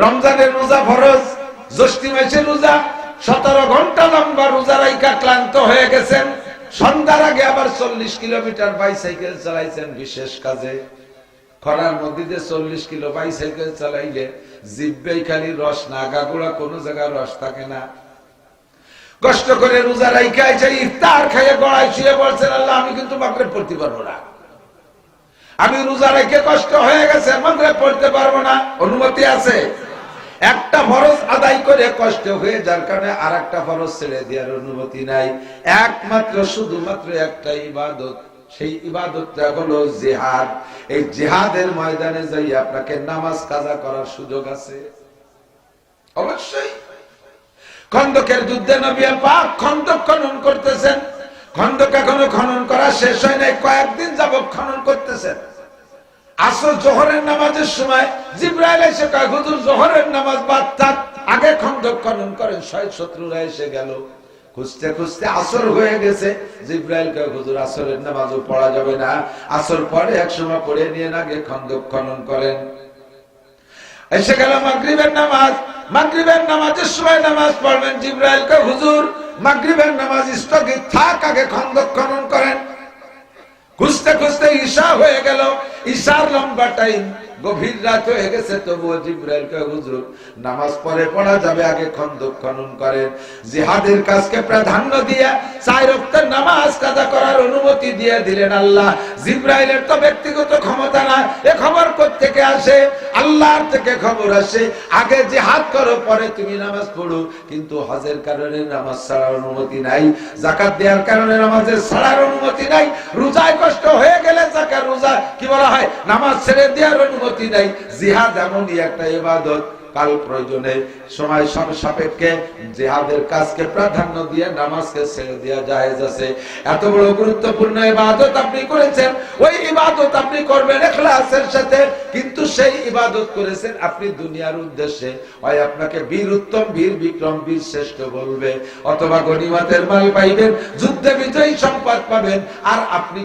রমজানের রোজা ফরজ, জ্যৈষ্ঠী মাসের রোজা 17 ঘন্টা লম্বা রোজা রাইখা ক্লান্ত হয়ে গেছেন। সন্ধ্যার আগে আবার 40 কিলোমিটার বাইসাইকেল চালাইছেন বিশেষ কাজে। খরার মধ্যে 40 কিলো বাইসাইকেল চালাইলে জিহ্বায় খালি রস, না গাগুড়া কোনো জায়গায় রস থাকে না। কষ্ট করে রোজা রাইখা এসে ইফতার খেয়ে গড়ায় শুয়ে বলছেন, আল্লাহ আমি কিন্তু মাগরিব পড়তে পারবো না, আমি রোজা রেখে কষ্ট হয়ে গেছে, মাগরিব পড়তে পারবো না। অনুমতি আছে? একটা ফরজ আদায় করে কষ্ট হয়ে যার কারণে আর একটা ফরজ ছেড়ে দেওয়ার অনুমতি নাই। একমাত্র শুধুমাত্র একটা ইবাদত, সেই ইবাদতটা হলো জিহাদ। এই জিহাদের ময়দানে যাই আপনাকে নামাজ কাজা করার সুযোগ আছে অবশ্যই। খন্দকের যুদ্ধে নবী পাক খন্দক খনন করতেছেন। খন্দক এখনো খনন করা শেষ হয় নাই, কয়েকদিন যাবত খনন করতেছেন। আসর জোহরের নামাজের সময় জিবরাইল এসে কয়, হুজুর জোহরের নামাজ বাদ থাক, আগে খন্দক খনন করেন। শত্রুরা এসে গেল, খুঁজতে খুঁজতে আসর হয়ে গেছে। জিবরাইল কয়, হুজুর আসরের নামাজও পড়া যাবে না, আসর পরে এক সময় পড়ে নিয়ে আগে খন্দক খনন করেন। এসে গেল মাগরিবের নামাজ। মাগরিবের নামাজের সময় নামাজ পড়বেন। জিবরাইল কয়, হুজুর মাগরিবের নামাজ স্থগিত থাক, আগে খন্দক খনন করেন। খুঁজতে খুঁজতে ঈশা হয়ে গেল। ঈশার লম্বা টাইম, গভীর রাত হয়ে গেছে, তবুও জিবরাইল কয়, হুজুর নামাজ পরে পড়া যাবে, আগে খন্দক খনন করেন। জিহাদের কাজকে প্রাধান্য দিয়ে 4 ওয়াক্তের নামাজ কাজা করার অনুমতি দিয়ে দিলেন আল্লাহ। জিবরাইলের তো ব্যক্তিগত ক্ষমতা না, এ খবর কোত্থেকে আসে? আল্লাহর থেকে খবর আসে, আগে জিহাদ করো, পরে তুমি নামাজ পড়ো। কিন্তু হজের কারণে নামাজ ছাড়ার অনুমতি নাই, যাকাত দেওয়ার কারণে নামাজের ছাড়ার অনুমতি নাই, রোজায় কষ্ট হয়ে গেলে যাকাত রোজা কি বলা হয়, নামাজ ছেড়ে দেওয়ার অনুমতি নাই। জিহাদ এমনই একটা ইবাদত, কাল প্রয়োজনে সময় সাপেক্ষে জিহাদের কাজকে প্রাধান্য দিয়ে নামাজকে ছেড়ে দেওয়া জায়েজ আছে। এত বড় গুরুত্বপূর্ণ ইবাদত আপনি করেছেন, ওই ইবাদত আপনি করবেন ইখলাসের সাথে, কিন্তু সেই ইবাদত করেছেন আপনি দুনিয়ার উদ্দেশ্যে। হয় আপনাকে বীর উত্তম, বীর বিক্রম, বীর শ্রেষ্ঠ বলবে, অথবা গনিমতের মাল পাইবেন, যুদ্ধে বিজয়ী সম্পদ পাবেন, আর আপনি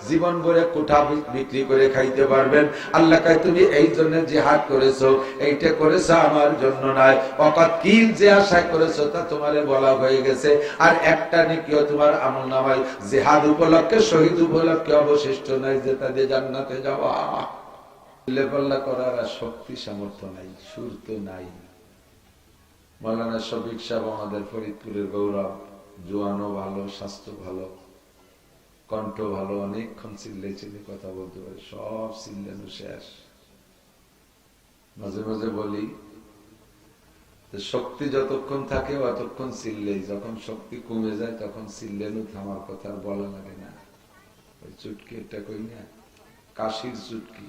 জীবন ভরে কোঠা বিক্রি করে খাইতে পারবেন। আল্লাহ কয়, তুমি এই জন্য জিহাদ করেছো, এইটা করেছো আমার জন্য নয়। অকাতিল যে আশা করেছো তা তোমারে বলা হয়ে গেছে, আর একটা নেকিও তোমার আমলনামায় জিহাদ উপলক্ষে, শহীদ উপলক্ষে অবশিষ্ট নাই, যে তাদের জান্নাতে যাওয়া। লেপাল্লা করার আর শক্তি সামর্থ্য নাই, সুর তো নাই। মাওলানা শফিক সাহেব আমাদের ফরিদপুরের গৌরব, জোয়ানও ভালো, স্বাস্থ্য ভালো, কণ্ঠ ভালো, অনেকক্ষণ চিল্লে চিল্লে কথা বলতে পারে, সব চিল্লানো শেষ। মাঝে মাঝে বলি, শক্তি যতক্ষণ থাকে অতক্ষণ চিল্লেই, যখন শক্তি কমে যায় তখন চিল্লেনও থামার কথা বলা লাগে না। ওই চুটকি এটা কই না, কাশির চুটকি,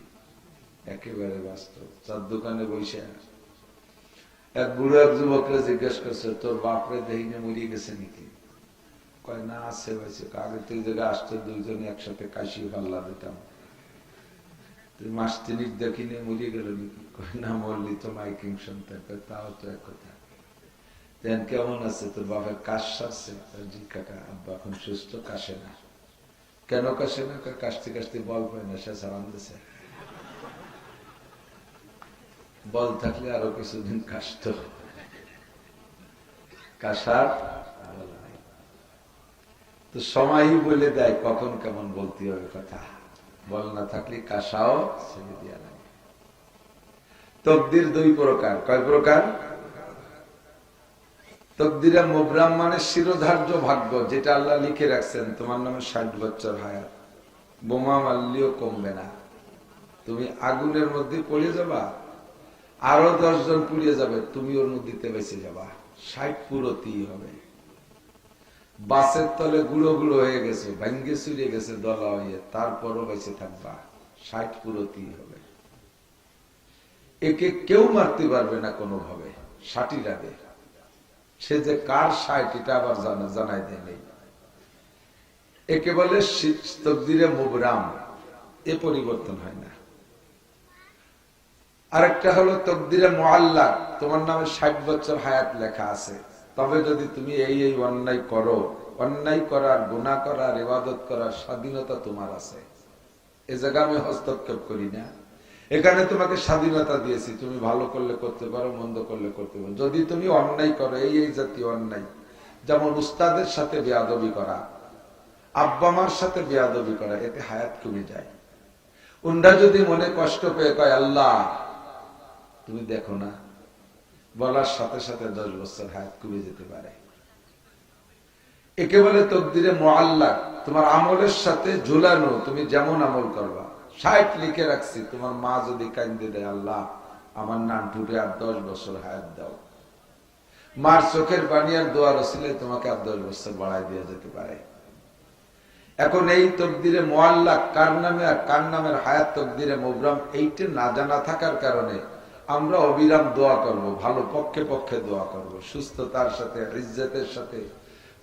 একেবারে বাস্তব। চার দোকানে বসে এক বুড়ো এক যুবকরা জিজ্ঞেস করছে, তোর বাপরে দেহিনে মরিয়ে গেছে নাকি? কয় না, আছে হয়েছে। আগে তুই জায়গায় আসতো, দুইজনে একসাথে কাশি পাল্লা দিতাম, তুই মাস 3 দেখিনি, মরিয়ে গেল নাকি? কয় না, মরলি তো মাইকিং শুনতে। তাও তো এক কথা। দেন কেমন আছে তোর বাপের? কাশ সারছে? জি কাকা, আব্বা এখন সুস্থ, কাশে না। কেন কাশে না? কাশতে কাশতে বল পায় না, সে সালাম দিছে। বল থাকলে আরো কিছুদিন কাশত, কাশার তো সময়ই বলে দেয় কখন কেমন বলতে হবে কথা। বল না থাকলে কাশাও ছেড়ে দিয়া লাগে। তকদির 2 প্রকার। কয় প্রকার? তকদিরে মুবরাম মানে শিরোধার্য ভাগ্য, যেটা আল্লাহ লিখে রাখছেন, তোমার নামে 60 বছর হায়াত, বোমা মারলেও কমবে না, তুমি আগুনের মধ্যে পড়ে যাবা, আরো 10 জন পুড়িয়ে যাবে, তুমি ওর মধ্যে বেঁচে যাবা, 60 পুরোতেই হবে। বাসের তলে গুঁড়ো গুঁড়ো হয়ে গেছে, ভাঙ্গে চুরিয়ে গেছে দলা হয়ে, তারপরও বেঁচে থাকবা, 60 পুরোতেই হবে। একে কেউ মারতে পারবে না কোনোভাবে, 60ই লাগে। সে যে কার 60 এটা আবার জানাই দেয় নেই। একে বলে তকদিরে মুবরাম, এ পরিবর্তন হয় না। আরেকটা হলো তকদিরে মুআল্লাক, তোমার নামে 60 বছর হায়াত লেখা আছে, তবে যদি তুমি এই এই অন্যায় করো, অন্যায় করার, গুনাহ করার, ইবাদত করার স্বাধীনতা তোমার আছে, এ জায়গা আমি হস্তক্ষেপ করি না। এখানে তোমাকে স্বাধীনতা দিয়েছি, তুমি ভালো করলে করতে পারো, মন্দ করলে করতে পারো। যদি তুমি অন্যায় করো, এই জাতীয় অন্যায়, যেমন উস্তাদের সাথে বেয়াদবি করা, আব্বা মার সাথে বেয়াদবি করা, এতে হায়াত কমে যায়। উন্ডা যদি মনে কষ্ট পেয়ে কয় আল্লাহ তুমি দেখো না, বলার সাথে সাথে 10 বছর হায়াত কমে যেতে পারে। একে বলে তকদিরে মুআল্লাক, তোমার আমলের সাথে ঝুলানো, তুমি যেমন আমল করবা। 60 লিখে রাখছি, তোমার মা যদি কান্দে দেয় আল্লাহ আমার নাম টুটে আর 10 বছর হায়াত দাও, মার চোখের পানি আর দোয়ার ওসিলায় তোমাকে আর 10 বছর বাড়ায় দেওয়া যেতে পারে। এখন এই তকদিরে মুআল্লাক কার নামে আর কার নামের হায়াত তকদিরে মুবরাম, এইটা না জানা থাকার কারণে আমরা অবিরাম দোয়া করব, ভালো পক্ষে পক্ষে দোয়া করব, সুস্থতার সাথে, ইজ্জতের সাথে,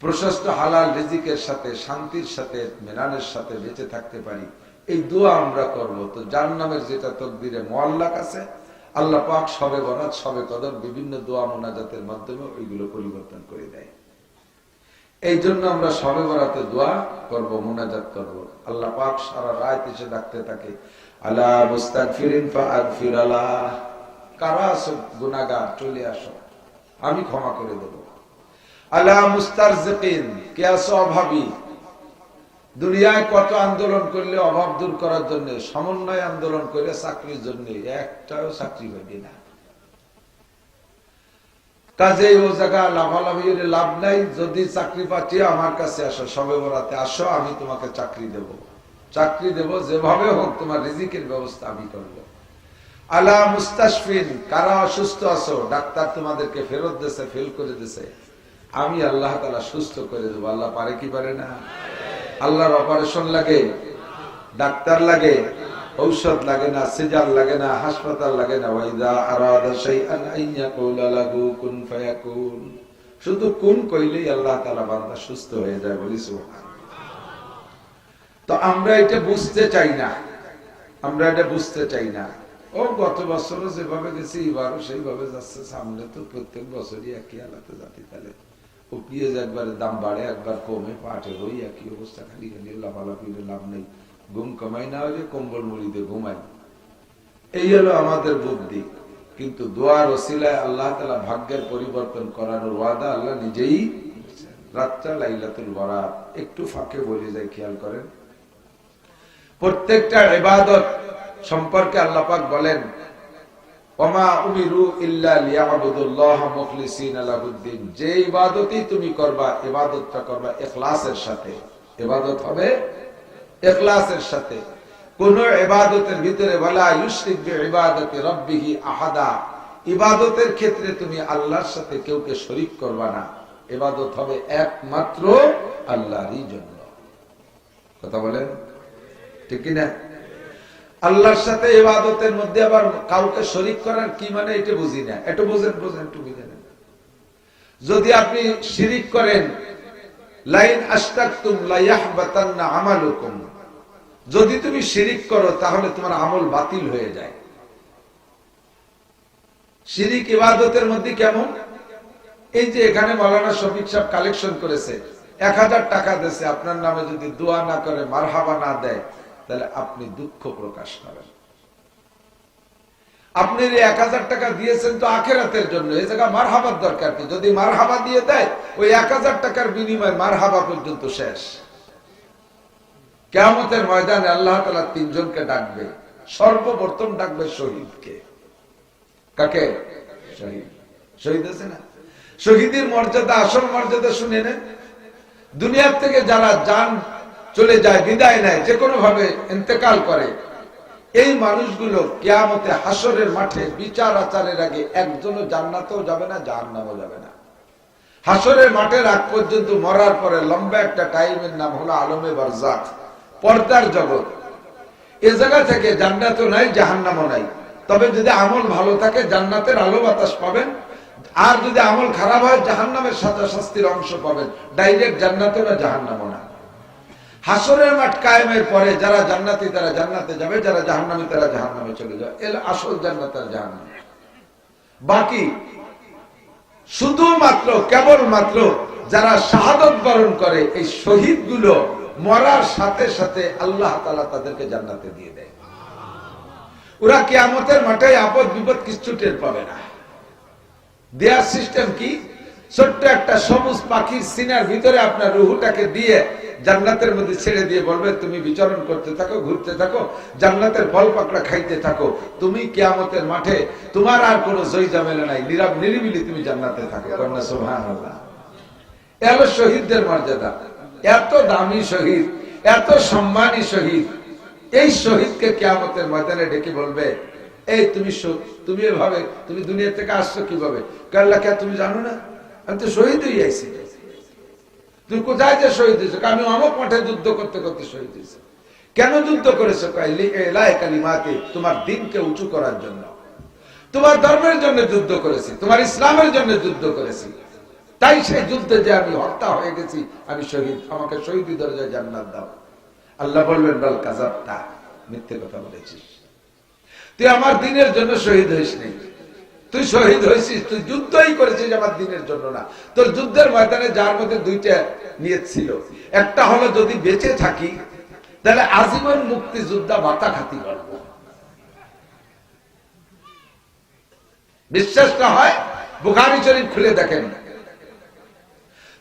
প্রশস্ত হালাল রিজিকের সাথে, শান্তির সাথে, মেনানের সাথে বেঁচে থাকতে পারি, এই দোয়া আমরা করব। তো যার নামের যেটা তকদিরে মুআল্লাক আছে, আল্লাহ পাক শবে বরাত, শবে কদর বিভিন্ন দোয়া মোনাজাতের মাধ্যমে ওইগুলো পরিবর্তন করে দেয়। এই জন্য আমরা শবে বরাতে দোয়া করব, মোনাজাত করব। আল্লাহ পাক সারা রাত এসে ডাকতে থাকে, আলা মুস্তাগফিরিন ফাগফির আলাহ, কারা আছো গুনাহগার চলে আসো, আমি ক্ষমা করে দেব। আলা মুস্তারজিকিন, কে আছো অভাবী, দুনিয়ায় কত আন্দোলন করলে অভাব দূর করার জন্য, সমন্বয় আন্দোলন করে চাকরির জন্য, একটাও চাকরি হইবে না। কাজেই ও জায়গা লাভালাভি লাভ নাই, যদি চাকরি পাচ্ছি আমার কাছে আসো, শবে বরাতে আসো, আমি তোমাকে চাকরি দেব, চাকরি দেব, যেভাবে হোক তোমার রিজিকের ব্যবস্থা আমি করব। আলা মুস্তাশফিন, কারা অসুস্থ আছো, ডাক্তার তোমাদেরকে ফেরত দিয়েছে, ফেল করে দিয়েছে, আমি আল্লাহ তাআলা সুস্থ করে দেব। আল্লাহ পারে কি পারে না? আল্লাহর অপারেশন লাগে, ডাক্তার লাগে, ঔষধ লাগে না, সিজার লাগে না, হাসপাতাল লাগে না। ওয়াইদা আরাদা শাইআন আইয়াকুলা লাহু কুন ফায়াকুন, শুধু কুন কইলেই আল্লাহ তাআলা বান্দা সুস্থ হয়ে যায়, বলি সুবহানাল্লাহ। তো আমরা এটা বুঝতে চাই না, আমরা এটা বুঝতে চাই না। ও গত বছরও যেভাবে গেছি এবারও সেইভাবে যাচ্ছে, সামনে তো প্রত্যেক বছরই একই হালাতে জাতি, তাহলে ও পেঁয়াজ একবারে দাম বাড়ে একবার কমে, পাটের ওই একই অবস্থা, খালি খালি লাফালাফির লাভ নেই, ঘুম কমাই না হলে কম্বল মুড়িতে ঘুমাই, এই হলো আমাদের বুদ্ধি। কিন্তু দোয়ার ওসিলায় আল্লাহ তাআলা ভাগ্যের পরিবর্তন করানোর ওয়াদা আল্লাহ নিজেই। রাতটা লাইলাতুল বরাত, একটু ফাঁকে বলে যায়, খেয়াল করেন। প্রত্যেকটা ইবাদত সম্পর্কে আল্লাহ পাক বলেন, ওমা উমিরু ইল্লা লিয়াবুদুল্লাহ মুখলিসিনা লাহুদ্দিন, যে ইবাদতই তুমি করবা, ইবাদতটা করবা ইখলাসের সাথে, ইবাদত হবে ইখলাসের সাথে। কোন ইবাদতের ভিতরে ওয়ালা ইউশরিক বিইবাদাতি রাব্বিহি আহাদা, ইবাদতের ক্ষেত্রে তুমি আল্লাহর সাথে কেউকে শরীক করবা না, ইবাদত হবে একমাত্র আল্লাহরই জন্য। কথা বলেন ঠিক কি না? আল্লাহর সাথে ইবাদতের মধ্যে আবার কাউকে শরীক করার কি মানে এটা বুঝি না, এটা বুঝেন একটু বুঝেন। যদি আপনি শিরিক করেন, লাইন আশরাকতুম লা ইয়াহবাতান্না আমালুকুম, যদি তুমি শিরিক করো তাহলে তোমার আমল বাতিল হয়ে যায়। শিরিক ইবাদতের মধ্যে কেমন? এই যে এখানে মাওলানা শফিক সাহেব কালেকশন করেছে, 1000 টাকা দিয়েছে, আপনার নামে যদি দোয়া না করে, মারহাবা না দেয়, তাহলে আপনি দুঃখ প্রকাশ করেন। আপনি 1000 টাকা দিয়েছেন তো আখিরাতের জন্য, এই জায়গা মারহাবার দরকার কি? যদি মারহাবা দিয়ে দেয়, ওই 1000 টাকার বিনিময়ে মারহাবা পর্যন্ত শেষ। কিয়ামতের ময়দানে আল্লাহ তাআলা 3 জনকে ডাকবে, সর্বপ্রথম ডাকবে শহীদকে। কাকে? শহীদ। শহীদ আছে না? শহীদের মর্যাদা, আসল মর্যাদা শুনে নেন। দুনিয়ার থেকে যারা জান চলে যায়, বিদায় নেয়, যে কোনো ভাবে ইন্তেকাল করে, এই মানুষগুলো কিয়ামতে হাসরের মাঠে বিচার আচারের আগে একজনও জান্নাতেও যাবে না, জাহান্নামেও যাবে না। হাসরের মাঠের আগ পর্যন্ত, মরার পরে লম্বা একটা টাইমের নাম হলো আলমে বারজাখ, পর্দার জগৎ। এ জায়গা থেকে জান্নাতও নাই, জাহান্নামও নাই। তবে যদি আমল ভালো থাকে জান্নাতের আলো বাতাস পাবেন, আর যদি আমল খারাপ হয় জাহান্নামের সাজা শাস্তির অংশ পাবেন। ডাইরেক্ট জান্নাতও না, জাহান্নামও না। হাসরের মাঠ কায়েমের পরে যারা জান্নাতি তারা জান্নাতে যাবে, যারা জাহান্নামী তারা জাহান্নামে চলে যাবে। এর আসল জান্নাত আর জাহান্নাম। বাকি শুধুমাত্র কেবলমাত্র যারা শাহাদত বরণ করে, এই শহীদ গুলো মরার সাথে সাথে আল্লাহ তাআলা তাদেরকে জান্নাতে দিয়ে দেয়। ওরা কিয়ামতের মাঠে আপদ বিপদ কিছু টের পাবে না। দেয়ার সিস্টেম কি, ছোট্ট একটা সবুজ পাখির সিনার ভিতরে আপনার রুহুটাকে দিয়ে জান্নাতের মধ্যে ছেড়ে দিয়ে বলবে তুমি বিচরণ করতে থাকো, ঘুরতে থাকো, জান্নাতের ফল পাকড়া খাইতে থাকো, তুমি কিয়ামতের মাঠে তোমার আর কোনো জয় ঝামেলা নাই, নীরব নিরিবিলি তুমি জান্নাতে থাকো। কন্যা সুবহানাল্লাহ। এলো শহীদদের মর্যাদা, এত দামি শহীদ, এত সম্মানী শহীদ। এই শহীদকে কিয়ামতের ময়দানে ডেকে বলবে, এই তুমি এভাবে তুমি দুনিয়া থেকে আসছো কিভাবে? কাল্লা কে তুমি জানো না আমি তো শহীদ হয়ে আইছি। তুমি কোথায় যে শহীদ হয়েছো? আমি অমুক মাঠে যুদ্ধ করতে করতে শহীদ হয়েছি। কেন যুদ্ধ করেছো? কালিমাতে, তোমার দিনকে উঁচু করার জন্য, তোমার ধর্মের জন্য যুদ্ধ করেছি, তোমার ইসলামের জন্য যুদ্ধ করেছি। তাই সেই যুদ্ধে যে আমি হত্যা হয়ে গেছি, আমি শহীদ, আমাকে শহীদি দরজায় জান্নাত দাও। আল্লাহ বলবেন বল কাযাবতা, মিথ্যে কথা বলেছিস, তুই আমার দিনের জন্য শহীদ হইস নাই। তুই শহীদ হয়েছিস, তুই যুদ্ধই করেছিস আমার দিনের জন্য না। তোর যুদ্ধের ময়দানে যার মধ্যে দুইটা নিয়ত ছিল, একটা হলো যদি বেঁচে থাকি তাহলে আজীবন মুক্তিযোদ্ধা ভাতা খাতি করবো। বিশ্বাস না হয় বুখারী শরীফ খুলে দেখেন।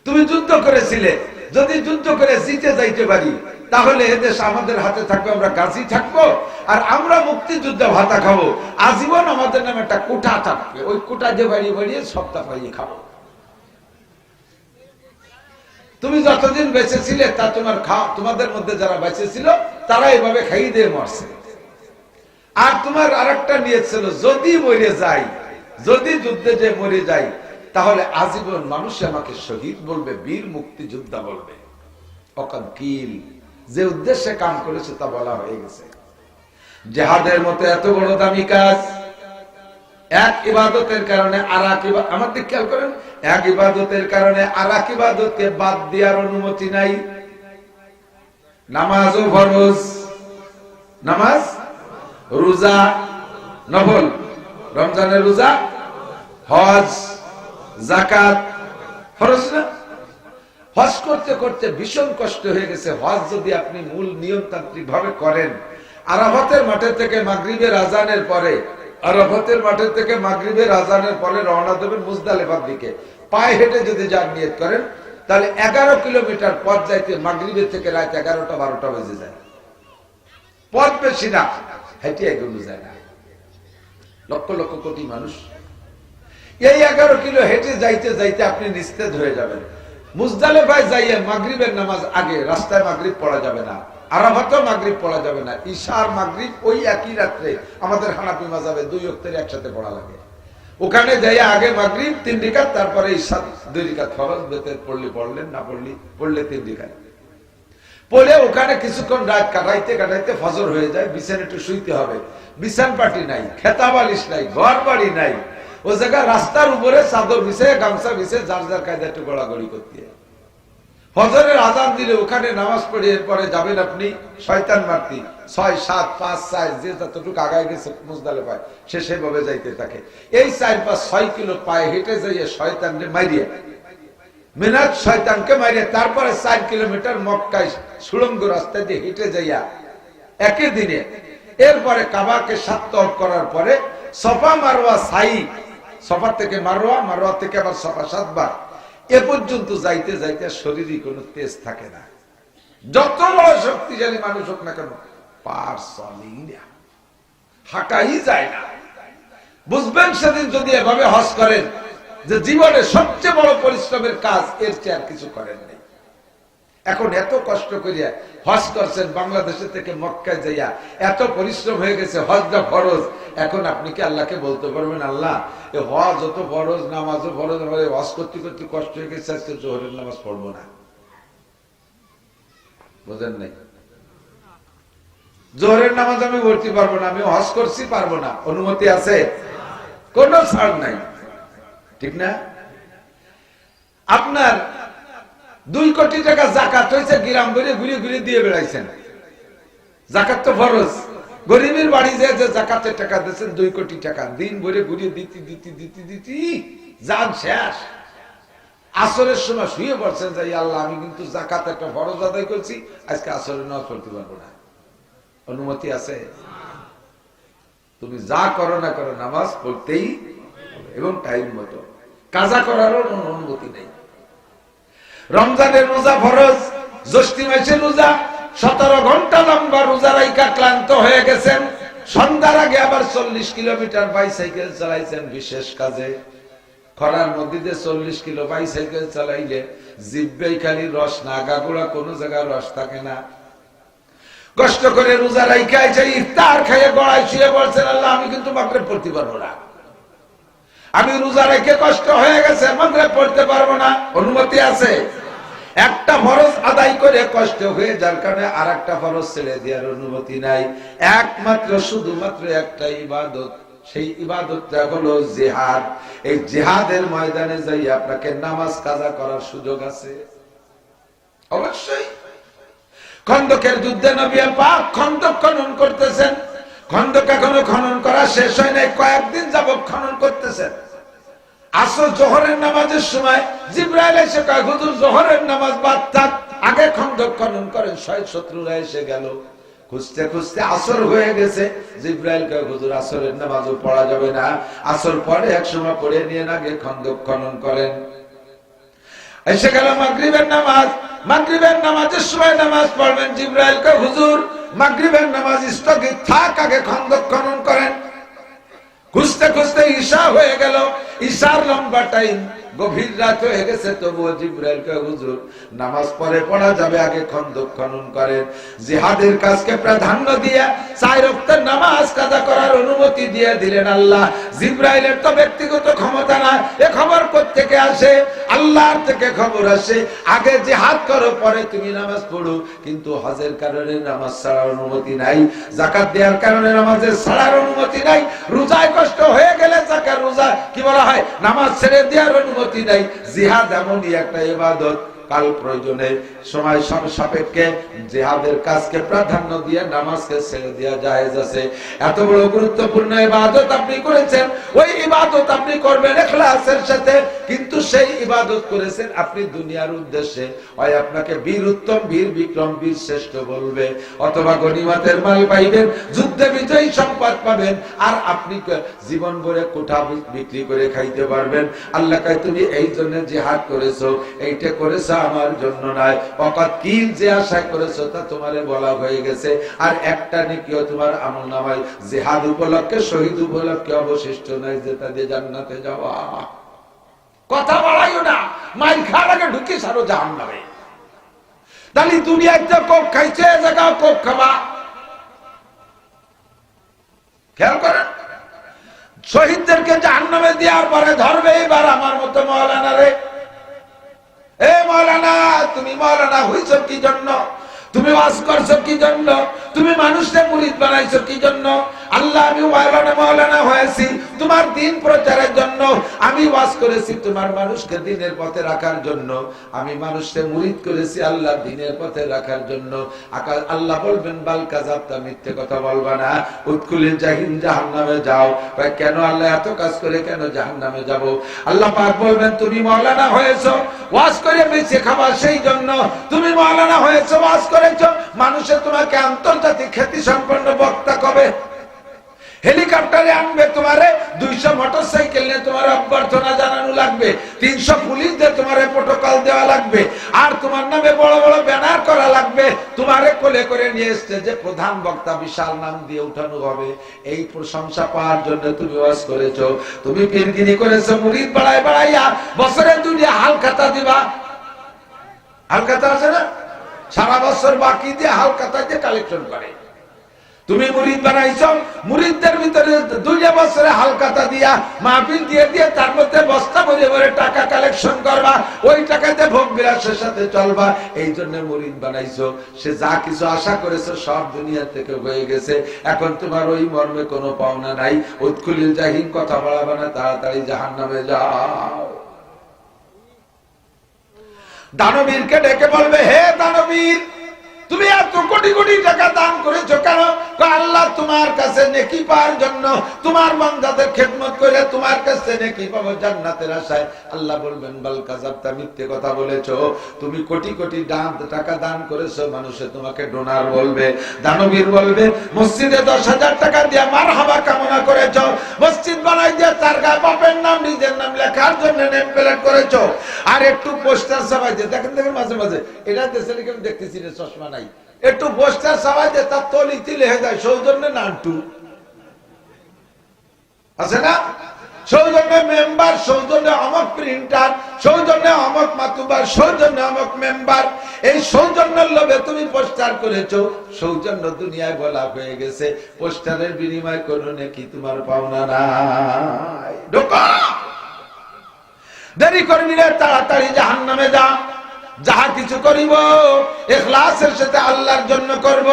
তুমি যুদ্ধ করেছিলে, যদি যুদ্ধ করে জিতে যাইতে পারি তাহলে এদেশ আমাদের হাতে থাকবে, আমরা গাজী থাকবো, আর আমরা মুক্তিযুদ্ধ ভাতা খাবো। আজীবন আমাদের নামে একটা কোটা থাকবে, ওই কোটা যে বাড়িয়ে বাড়িয়ে সপ্তাহ পাইয়ে খাবো। তুমি যতদিন বেঁচে ছিলে তা তোমাদের মধ্যে যারা বেঁচে ছিল তারা এভাবে খাইয়ে দিয়ে মরছে। আর তোমার আরেকটা নিয়ত ছিল, যদি মরে যাই, যদি যুদ্ধে যে মরে যাই তাহলে আজীবন মানুষ আমাকে শহীদ বলবে, বীর মুক্তিযোদ্ধা বলবে। অকাকিল, যে উদ্দেশ্যে কাম করেছে তা বলা হয়ে গেছে। জিহাদের মতো এত বড় দামি কাজ, এক ইবাদতের কারণে আরেক ইবাদত, আমার দিকে খেয়াল করেন, এক ইবাদতের কারণে আরেক ইবাদতকে বাদ দেওয়ার অনুমতি নাই। নামাজও ফরজ, নামাজ, রোজা নফল, রমজানের রোজা, হজ, যাকাত ফরজ না? হজ করতে করতে ভীষণ কষ্ট হয়ে গেছে। হজ যদি আপনি মূল নিয়মতান্ত্রিক ভাবে করেন, আরাফাতের মাঠে থেকে মাগরিবের আজানের পরে, আরাফাতের মাঠে থেকে মাগরিবের আজানের পরে রওনা দেবেন মুজদালিফার দিকে, পায়ে হেঁটে যদি যান নিয়ত করেন তাহলে 11 কিলোমিটার পথ যাইতে মাগরিবের থেকে রাত 11টা-12টা বেজে যায়। পথ বেশি না, হেঁটে এগোনো যায় না। লক্ষ লক্ষ কোটি মানুষ এই 11 কিলো হেঁটে যাইতে যাইতে আপনি নিস্তেজ হয়ে যাবেন। মুজদালিফায় যাইয়ে মাগরিবের নামাজ আগে, রাস্তায় মাগরিব পড়া যাবে না, আরাফাতেও মাগরিব পড়া যাবে না। ঈশার মাগরিব ওই একই রাত্রে আমাদের হানাফি মাযহাবে 2 ওয়াক্তের একসাথে পড়া লাগে। ওখানে যাইয়া আগে মাগরিব 3 রাকাত, তারপরে ঈশা 2 রাকাত ফরজ, বেতের পড়লে পড়লেন, না পড়লে 3 রাকাত পড়ে ওখানে কিছুক্ষণ রাত কাটাইতে কাটাইতে ফজর হয়ে যায়। বিছানা একটু শুইতে হবে, বিছান পাটি নাই, খেতা বালিশ নাই, ঘর বাড়ি নাই, ও জায়গা রাস্তার উপরে চাদর বিছে, গামছা বিছে, যার যার কায়দা একটু গড়াগড়ি করতে। ফজরের আজান দিলে ওখানে নামাজ পড়ে এরপরে যাবেন আপনি শয়তান মারতি, 6, 7, 5, 4 যে যতটুকু আগায় গেছে মুজদালিফায় সে সেভাবে যাইতে থাকে। এই 4, 5, 6 কিলো পায়ে হেঁটে যাইয়ে শয়তানকে মারিয়ে, মিনাত শয়তানকে মারিয়ে তারপরে 4 কিলোমিটার মক্কায় সুড়ঙ্গ রাস্তা দিয়ে হেঁটে যাইয়া একই দিনে, এরপরে কাবাকে 7 তওয়াফ করার পরে সফা মারওয়া সাই, সফা থেকে মারওয়া, মারওয়া থেকে আবার সফা 7 বার, এ পর্যন্ত যাইতে যাইতে শরীরে কোনো তেজ থাকে না। যত বড় শক্তিশালী মানুষ হোক না কেন, পার চলেই না, হাঁটাই যায় না। বুঝবেন সেদিন যদি এভাবে হজ করেন যে জীবনে সবচেয়ে বড় পরিশ্রমের কাজ এর চেয়ে আর কিছু করেন নাই। এখন এত কষ্ট করিয়া হজ করছেন, বাংলাদেশ থেকে মক্কায় যাইয়া এত পরিশ্রম হয়ে গেছে, হজটা ফরজ। এখন আপনি কি আল্লাহকে বলতে পারবেন, আল্লাহ এ হজ যত ফরজ, নামাজও ফরজ, হজ করতে করতে কষ্ট হয়ে গেছে, আজকে জোহরের নামাজ পড়বো না? বুঝেন নাই? জোহরের নামাজ আমি পড়তে পারবো না, আমি হজ করছি পারবো না, অনুমতি আছে? কোন ছাড় নাই, ঠিক না? আপনার 2 কোটি টাকা জাকাত হয়েছে, গ্রাম ভরে ঘুরে ঘুরে দিয়ে বেড়াইছেন। জাকাত তো ফরজ, গরিবের বাড়ি যে জাকাতের টাকা দিচ্ছেন 2 কোটি টাকা, দিন ভরে ঘুরিয়ে দিতে দিতে দিতে দিতে জান শেষ। আসরের সময় শুয়ে পড়ছেন, যাই আল্লাহ আমি কিন্তু জাকাত একটা ফরজ আদায় করছি, আজকে আসরের নামাজ পড়তে পারবো না, অনুমতি আছে? তুমি যা করো না করো নামাজ পড়তেই এবং টাইম মতো, কাজা করারও অনুমতি নেই। রমজানের রোজা ফরজ, জ্যৈষ্ঠ মাসের রোজা 17 ঘন্টা লম্বা রোজা রাইখা ক্লান্ত হয়ে গেছেন, সন্ধ্যার আগে আবার 40 কিলোমিটার বাইসাইকেল চালাইছেন বিশেষ কাজে। খরার মধ্যে 40 কিলো বাইসাইকেল চালাইলে জিব্বেই খালি রস, না গাগুড়া কোনো জায়গায় রস থাকে না। কষ্ট করে রোজা রাইখা এসে ইফতার খাইয়ে গড়ায় শুয়ে বলছেন, আল্লাহ আমি কিন্তু মাগরিব পড়তে পারবো না, আমি রোজা রেখে কষ্ট হয়ে গেছে, মাগরিব পড়তে পারবো না। অনুমতি আছে? একটা ফরজ আদায় করে কষ্ট হয়ে যার কারণে আর একটা ফরজ ছেড়ে দেওয়ার অনুমতি নাই। একমাত্র শুধুমাত্র একটা ইবাদত, সেই ইবাদতটা হলো জিহাদ। এই জিহাদের ময়দানে যাই আপনাকে নামাজ কাজা করার সুযোগ আছে অবশ্যই। খন্দকের যুদ্ধে নবী পাক খন্দক খনন করতেছেন, খন্দক এখনো খনন করা শেষ হয় নাই, কয়েকদিন যাবত খনন করতেছেন। আসর জোহরের নামাজের সময় জিবরাইল এসে কয়, হুজুর জোহরের নামাজ বাদ থাক, আগে খন্দক খনন করেন। শত্রুরা এসে গেল, খুঁজতে খুঁজতে আসর হয়ে গেছে। জিবরাইল কয়, হুজুর আসরের নামাজও পড়া যাবে না, আসর পরে এক সময় পড়ে নিয়ে আগে খন্দক খনন করেন। এসে গেল মাগরিবের নামাজ, মাগরিবের নামাজের সময় নামাজ পড়বেন। জিবরাইল কয়, হুজুর মাগরিবের নামাজ স্থগিত থাক, আগে খন্দক খনন করেন। খুঁজতে খুঁজতে ঈশা হয়ে গেল, ঈশার লম্বা টাইম, গভীর রাত হয়ে গেছে, তবুও জিবরাইল কয়, হুজুর নামাজ পরে পড়া যাবে, আগে খন্দক খনন করেন। জিহাদের কাজকে প্রাধান্য দিয়ে 4 ওয়াক্তের নামাজ কাজা করার অনুমতি দিয়ে দিলেন আল্লাহ। জিবরাইলের তো ব্যক্তিগত ক্ষমতা না, এ খবর কোত্থেকে আসে? আল্লাহর থেকে খবর আসে, আগে জিহাদ করো পরে তুমি নামাজ পড়ো। কিন্তু হজের কারণে নামাজ ছাড়ার অনুমতি নাই, যাকাত দেওয়ার কারণে নামাজের ছাড়ার অনুমতি নাই, রোজায় কষ্ট হয়ে গেলে যাকাত রোজা কি বলা হয়, নামাজ ছেড়ে দেওয়ার অনুমতি নাই। জিহাদ এমনই একটা ইবাদত, কাল প্রয়োজনে সময় সাপেক্ষে জিহাদের কাজকে প্রাধান্য দিয়ে নামাজকে ছেড়ে দেওয়া জায়েজ আছে। এত বড় গুরুত্বপূর্ণ ইবাদত আপনি করেছেন, ওই ইবাদত আপনি করবেন ইখলাসের সাথে, কিন্তু সেই ইবাদত করেছেন আপনি দুনিয়ার উদ্দেশ্যে। হয় আপনাকে বীর উত্তম, বীর বিক্রম, বীর শ্রেষ্ঠ বলবে, অথবা গনিমতের মাল পাইবেন, যুদ্ধে বিজয়ী সম্পদ পাবেন, আর আপনি জীবন ভরে কোঠা বিক্রি করে খাইতে পারবেন। আল্লাহ কয়, তুমি এই জন্য জিহাদ করেছো, এইটা করেছো আমার জন্য নয়, অকাত কিল যে আশা করেছো তা তোমারে বলা হয়ে গেছে। আর একটা নেকিও তোমার আমলনামায় জিহাদ উপলক্ষে, শহীদ উপলক্ষে অবশিষ্ট নাই, যেটা দিয়ে জান্নাতে যাওয়া। কথা বলাইও না, মাইর খাওয়ার আগে ঢুকে সারো জাহান্নামে। তাহলে দুনিয়াতে কোক খাইছে, জায়গা কোক খাবা। খেয়াল করেন, শহীদদেরকে জাহান্নামে দেওয়ার পরে ধরবে এবার আমার মতো মাওলানা রে, এ মাওলানা তুমি মাওলানা হইছো কি জন্য, তুমি ওয়াজ করছো কি জন্য, তুমি মানুষকে মুরিদ বানাইছো কি জন্য? আল্লাহ আমি মাওলানা হয়েছি তোমার দিন প্রচারের জন্য, আমি ওয়াজ করেছি তোমার মানুষকে দিনের পথে রাখার জন্য, আমি মানুষকে মুরিদ করেছি আল্লাহ দিনের পথে রাখার জন্য। আল্লাহ বলবেন, বাল কাযাবতা, মিথ্যে কথা বলবা না, উদখুলিল জাহিম, জাহান্নামে যাও। কেন আল্লাহ এত কাজ করে কেন জাহান্নামে যাব? আল্লাহ পাক বলবেন, তুমি মাওলানা হয়েছো ওয়াজ করে বেঁচে খাবা, সেই জন্য তুমি মাওলানা হয়েছো, ওয়াজ করেছো, মানুষে তোমাকে আন্তর্জাতিক খ্যাতি সম্পন্ন বক্তা কবে, হেলিকপ্টারে আনবে তোমারে, 200 মোটরসাইকেল নিয়ে তোমার অভ্যর্থনা জানানো লাগবে, 300 পুলিশ দিয়ে তোমারে প্রোটোকল দেওয়া লাগবে, আর তোমার নামে বড় বড় ব্যানার করা লাগবে, তোমারে কোলে করে নিয়ে এসছে যে প্রধান বক্তা বিশাল নাম দিয়ে উঠানো হবে। এই প্রশংসা পাওয়ার জন্য তুমি ওয়াজ করেছো, তুমি পীরগিরি করেছো, মুরিদ বাড়ায় বাড়াইয়া বছরে 2টা হালখাতা দিবা। হালখাতা আছে না, সারা বছর বাকি দিয়ে হালখাতা দিয়ে কালেকশন করে। তুমি মুরিদ বানাইছো, মুরিদদের ভিতরে 2 বছরে হালখাতা দিয়া মাহফিল দিয়ে দিয়ে তার মধ্যে বস্তা ভরে ভরে টাকা কালেকশন করবা, ওই টাকাতে ভোগ বিলাসের সাথে চলবা। এই জন্য মুরিদ বানাইছো। সে যা কিছু আশা করেছো সব দুনিয়া থেকে হয়ে গেছে, এখন তোমার ওই মর্মে কোনো পাওনা নাই। উদখুলিল জাহিম, কথা বাড়াবা না, তাড়াতাড়ি জাহান্নামে যাও। দানবীরকে ডেকে বলবে, হে দানবীর, তুমি এত কোটি কোটি টাকা দান করেছো কেন? আল্লাহ তোমার কাছে নেকি পাওয়ার জন্য, তোমার বান্দাদের খেদমত করে তোমার কাছে নেকি পাবো জান্নাতের আশায়। আল্লাহ বলবেন বাল কাযাবতা, মিথ্যে কথা বলেছো। তুমি কোটি কোটি টাকা দান করেছো, মানুষে তোমাকে ডোনার বলবে, দানবীর বলবে। মসজিদে 10,000 টাকা দিয়ে মারহাবা কামনা করেছো, মসজিদ বানাই দিয়ে তার গায়ে বাপের নাম নিজের নাম লেখার জন্য নেম প্লেট করেছো, আর একটু পোস্টার ছাপাই দিয়ে দেখেন মাঝে মাঝে এটা দেশে দেখতেছি রে চশমা নাই, একটু পোস্টার ছাপাই দিয়ে তার তলিতে লেখে যায় সৌজন্যে নান্টু আছে না, সৌজন্যে মেম্বার, সৌজন্যে অমক প্রিন্টার, সৌজন্যে অমক মাতুবার, সৌজন্যে অমক মেম্বার। এই সৌজন্যের লোভে তুমি পোস্টার করেছো, সৌজন্য দুনিয়ায় বলা হয়ে গেছে, পোস্টারের বিনিময় করো নাকি তোমার পাওনা নাই। ঢোকা দেরি করবি রে, তাড়াতাড়ি জাহান্নামে যা। যাহা কিছু করিব ইখলাসের সাথে আল্লাহর জন্য করব।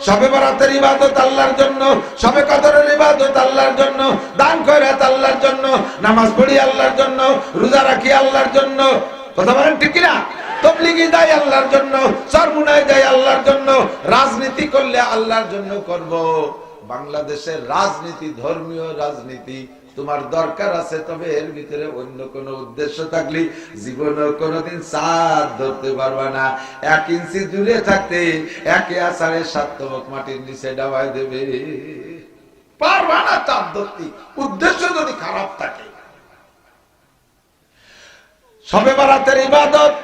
শবে বরাতের ইবাদত আল্লাহর জন্য, শবে কদরের ইবাদত আল্লাহর জন্য, দান খয়রাত আল্লাহর জন্য, নামাজ পড়ি আল্লাহর জন্য, রোজা রাখি আল্লাহর জন্য। কথা বলেন ঠিক কিনা? তাবলীগি দেয় আল্লাহর জন্য, সরমুনায় দেয় আল্লাহর জন্য, রাজনীতি করলে আল্লাহর জন্য করব। বাংলাদেশের রাজনীতি ধর্মীয় রাজনীতি তোমার দরকার আছে, তবে এর ভিতরে অন্য কোন উদ্দেশ্য থাকলে জীবনে কোনদিন চাঁদ ধরতে পারবা না। 1 ইঞ্চি দূরে থাকতে একে আষাঢ়ে 7 তবক মাটির নিচে ডাবাই দেবে, পারবা না চাঁদ ধরতে, উদ্দেশ্য যদি খারাপ থাকে। শবে বরাতের ইবাদত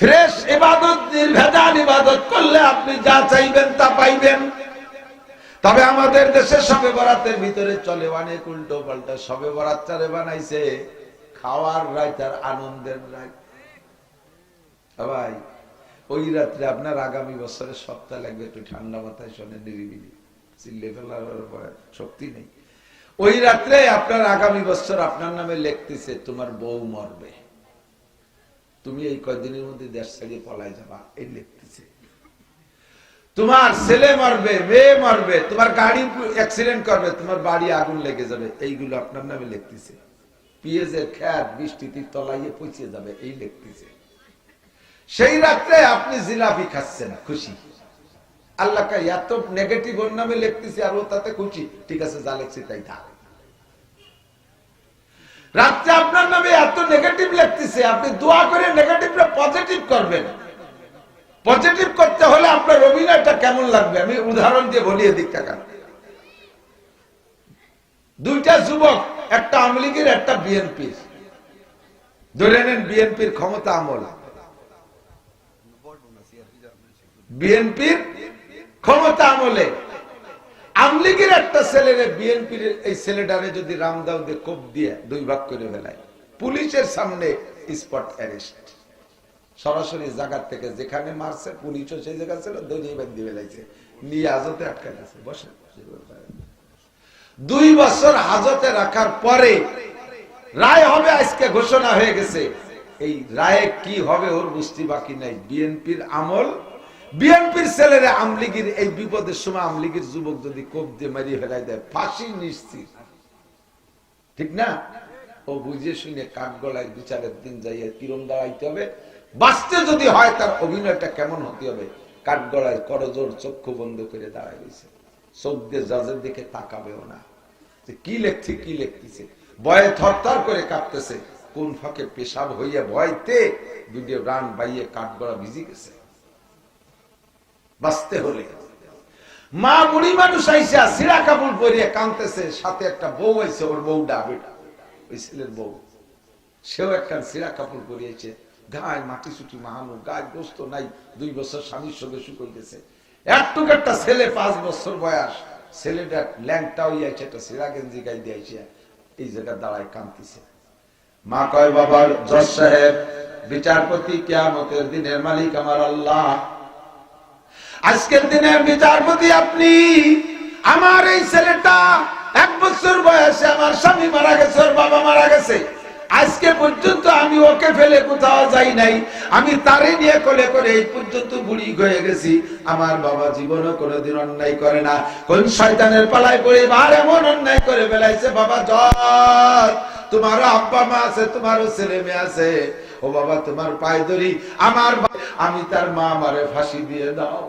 ফ্রেশ ইবাদত, নির্ভেজাল ইবাদত করলে আপনি যা চাইবেন তা পাইবেন। তবে আমাদের দেশে শবে বরাতের ভিতরে চলে অনেক উল্টো পাল্টা। শবে বরাতটারে বানাইছে খাওয়ার রাত আর আনন্দের রাত। ভাই ওই রাত্রে আপনার আগামী বছরের সপ্তাহ লাগবে, একটু ঠান্ডা মাথায় শোনে, নিরিবিলি, চিল্লে ফেলার শক্তি নেই। ওই রাত্রে আপনার আগামী বছর আপনার নামে লিখতেছে তোমার বউ মরবে, তুমি এই কয়দিনের মধ্যে দেশ ছাড়িয়ে পলায় যাবা, এই লিখতেছে। তোমার ছেলে মরবে, মেয়ে মরবে, তোমার গাড়ি অ্যাক্সিডেন্ট করবে, তোমার বাড়ি আগুন লেগে যাবে, এইগুলো আপনার নামে লিখতেছে। পিএজের খ্যাত বৃষ্টিতে তলাইয়ে পৌঁছে যাবে, এই লিখতেছে। সেই রাত্রে আপনি জিলাপি খাচ্ছেন খুশি, আল্লাহ এত নেগেটিভ ওর নামে লিখতেছে আর ও তাতে খুশি, ঠিক আছে যা লিখছি তাই থাক। রাত্রে আপনার নামে এত নেগেটিভ লিখতেছে, আপনি দোয়া করে নেগেটিভটা পজিটিভ করবেন। পজিটিভ করতে হলে আপনার অভিনয়টা কেমন লাগবে আমি উদাহরণ দিয়ে বলি। এদিক টাকা দুইটা যুবক, একটা আওয়ামী লীগের একটা বিএনপির, ধরে নেন বিএনপির ক্ষমতা আমল, বিএনপির ক্ষমতা আমলে আওয়ামী লীগের একটা ছেলেরে বিএনপির এই ছেলেটারে যদি রামদাউদে কোপ দিয়ে 2 ভাগ করে ফেলায়, পুলিশের সামনে স্পট অ্যারেস্ট, সরাসরি জায়গা থেকে যেখানে মারছে পুলিশও সেই জায়গা ছিল, দড়িয়ে বাঁধি ফেলাইছে, নিয়ে হাজতে আটকা গেছে। বসে 2 বছর হাজতে রাখার পরে রায় হবে, আজকে ঘোষণা হয়ে গেছে। এই রায়ে কি হবে ওর বুঝতে বাকি নাই। বিএনপির আমল, বিএনপির ছেলেরা আওয়ামী লীগের এই বিপদের সময় আওয়ামী লীগের যুবক যদি কোপ দিয়ে মারিয়ে ফেলাই দেয়, ফাঁসি নিশ্চিত, ঠিক না? ও বুঝে শুনে কাঠ গলায় বিচারের দিন যাইয়া কিরম দাঁড়াইতে হবে, বাঁচতে যদি হয় তার অভিনয়টা কেমন হতে হবে। কাঠ গলায় করজোর চক্ষু বন্ধ করে দাঁড়ায় রয়েছে, চোখ দিয়ে জাজের দিকে তাকাবেও না, কি লেখছে কি লিখতেছে, ভয়ে থরথর করে কাঁপতেছে, কোন ফাঁকে পেশাব হইয়া ভয়তে ভিডিও রান বাইয়ে কাঠ গলা ভিজে গেছে। বাঁচতে হলে মা বুড়ি মানুষ আইসা সিরা কাপড় পরিয়ে কাঁদতেছে, সাথে একটা বউ আইছে, ওর বউটা বেটা, ওই ছেলের বউ, সেও একটা সিরা কাপড় পরিয়েছে, গায়ে মাটি চুটি মাহানো, গায়ে গোস্ত নাই, 2 বছর স্বামীর সঙ্গে সুখ হইতেছে। একটুক একটা ছেলে 5 বছর বয়স, ছেলেটা ল্যাংটা হইয়াছে, একটা সিরা গেঞ্জি গাই দিয়েছে, এই জায়গা দাঁড়ায় কাঁদতেছে। মা কয় বাবার জজ সাহেব, বিচারপতি, কিয়ামতের দিনের মালিক আমার আল্লাহ, আজকের দিনের বিচারপতি আপনি। আমার এই ছেলেটা 1 বছর বয়সে আমার স্বামী মারা গেছে, ওর বাবা মারা গেছে, আজকে পর্যন্ত আমি ওকে ফেলে কোথাও যাই নাই, আমি তারে নিয়ে কোলে করে এই পর্যন্ত বুড়ি হয়ে গেছি। আমার বাবা জীবনও কোনোদিন অন্যায় করে না, কোন শয়তানের পালায় পড়ে বার এমন অন্যায় করে ফেলাইছে। বাবা জজ, তোমারও আব্বা মা আছে, তোমারও ছেলে মেয়ে আছে, ও বাবা তোমার পায়ে ধরি, আমার আমি তার মা আমারে ফাঁসি দিয়ে দাও।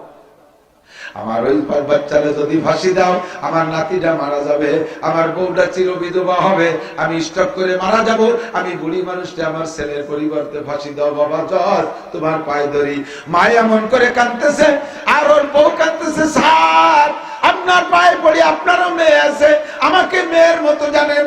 আমার ওই বাচ্চারা যদি ফাঁসি দাও, আমার নাতিটা মারা যাবে, আমার বউটা চির বিধবা হবে, আমি স্টক করে মারা যাব, আমি বুড়ি মানুষটা আমার ছেলের পরিবর্তে ফাঁসি দাও বাবা, জজ তোমার পায়ে ধরি। মা এমন করে কাঁদতেছে আর ওর বউ কাঁদতেছে, স্যার আপনার পায়ে পড়ি, আপনারও মেয়ে আছে, আমাকে মেয়ের মতো জানেন,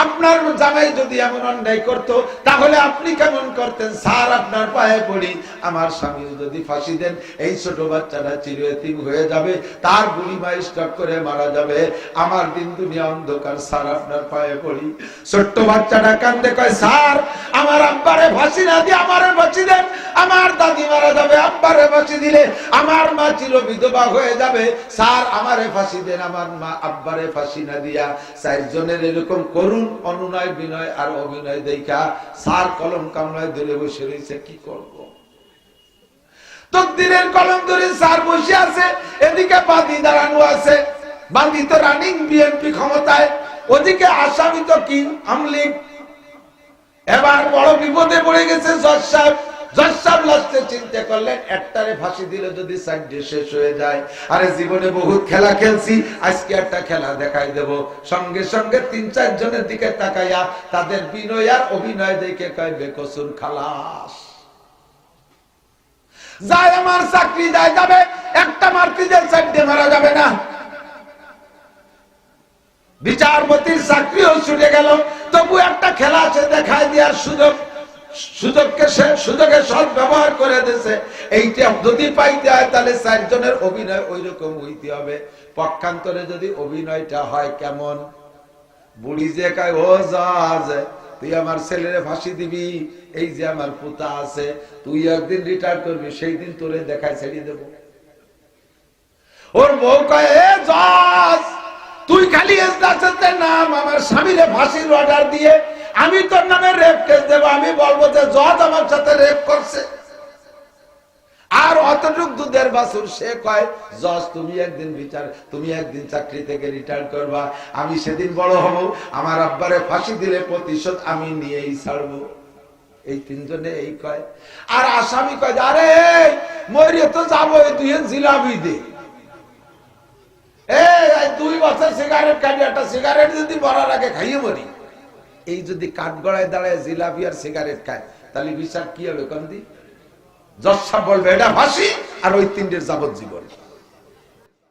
আপনার জামাই যদি এমন অন্যায় করতো তাহলে আপনি কেমন করতেন? স্যার আপনার পায়ে পড়ি, আমার স্বামী যদি ফাঁসি দেন এই ছোট বাচ্চাটা চির এতিম হয়ে যাবে, তার বুড়ি মা স্ট্রোক করে মারা যাবে, আমার দিন দুনিয়া অন্ধকার, স্যার আপনার পায়ে পড়ি। ছোট্ট বাচ্চাটা কান্দে, কয় স্যার আমার আব্বারে ফাঁসি না দিয়ে আমারে ফাঁসি দেন, আমার দাদি মারা যাবে, আব্বারে ফাঁসি দিলে আমার মা চির বিধবা হয়ে যাবে, স্যার আমারে ফাঁসি দেন, আমার মা আব্বারে ফাঁসি না দিয়া। চারজনের এরকম করুন অনুনয় বিনয় আর অভিনয় দেখা স্যার কলম কামনায় ধরে বসে রয়েছে, কি করব? তকদিরের কলম ধরে স্যার বসে আছে, এদিকে বাদী দাঁড়ানো আছে, বাদী তো রানিং বিএনপি ক্ষমতায়, ওদিকে আসামি তো কি আমলিগ। এবার বড় বিপদে পড়ে গেছে জজ সাহেব। জজ সাহেব লাস্টে চিন্তা করলেন, একটারে ফাঁসি দিলে যদি সাইডে শেষ হয়ে যায়, আরে জীবনে বহুত খেলা খেলছি, আজকে একটা খেলা দেখাই দেব। সঙ্গে সঙ্গে ৩-৪ জনের দিকে তাকাইয়া তাদের বিনয় আর অভিনয় দেখে কয়, বেকসুর খালাস, যায় আমার চাকরি যায় যাবে, একটা মারপিটের সাইডে মারা যাবে না। বিচারপতির চাকরিও ছুটে গেল, তবু একটা খেলা আছে দেখাই দেওয়ার সুযোগ, সুযোগের সৎ ব্যবহার করে দিয়েছে। এইটা যদি পাইতে হয় তাহলে ৪ জনের অভিনয় ওই রকম হইতে হবে। পক্ষান্তরে যদি অভিনয়টা হয় কেমন, বুড়ি যে কয়, ও জাজ তুই আমার ছেলেরে ফাঁসি দিবি, এই যে আমার পুতা আছে, তুই একদিন রিটায়ার করবি, সেই দিন তোরে দেখায় ছেড়ে দেব। ওর বউ কয়, এ জাজ তুই খালি এজলাসের নাম আমার স্বামীরে ফাঁসির অর্ডার দিয়ে আমি তোর নামে রেপ কেস দেব, আমি বলবো যে জজ আমার সাথে রেপ করছে। আর অতটুক দুধের বাছুর সে কয়, জজ তুমি একদিন চাকরি থেকে রিটায়ার করবা, আমি সেদিন বড় হব, আমার আব্বারে ফাঁসি দিলে প্রতিশোধ আমি নিয়েই ছাড়বো। এই ৩ জনে এই কয়। আর আসামি কয়, আরে মরিয়ে তো যাবো, তুই জিলাপি দে, 2 বছর সিগারেট খাবি, একটা সিগারেট যদি মরার আগে খাইয়ে মরি। এই যদি কাঠগড়ায় দাঁড়ায় জিলাপি আর সিগারেট খায় তাহলে বিচার কি হবে? কন্দি জজ সাহেব বলবে এটা ফাঁসি, আর ওই ৩টের যাবজ্জীবন।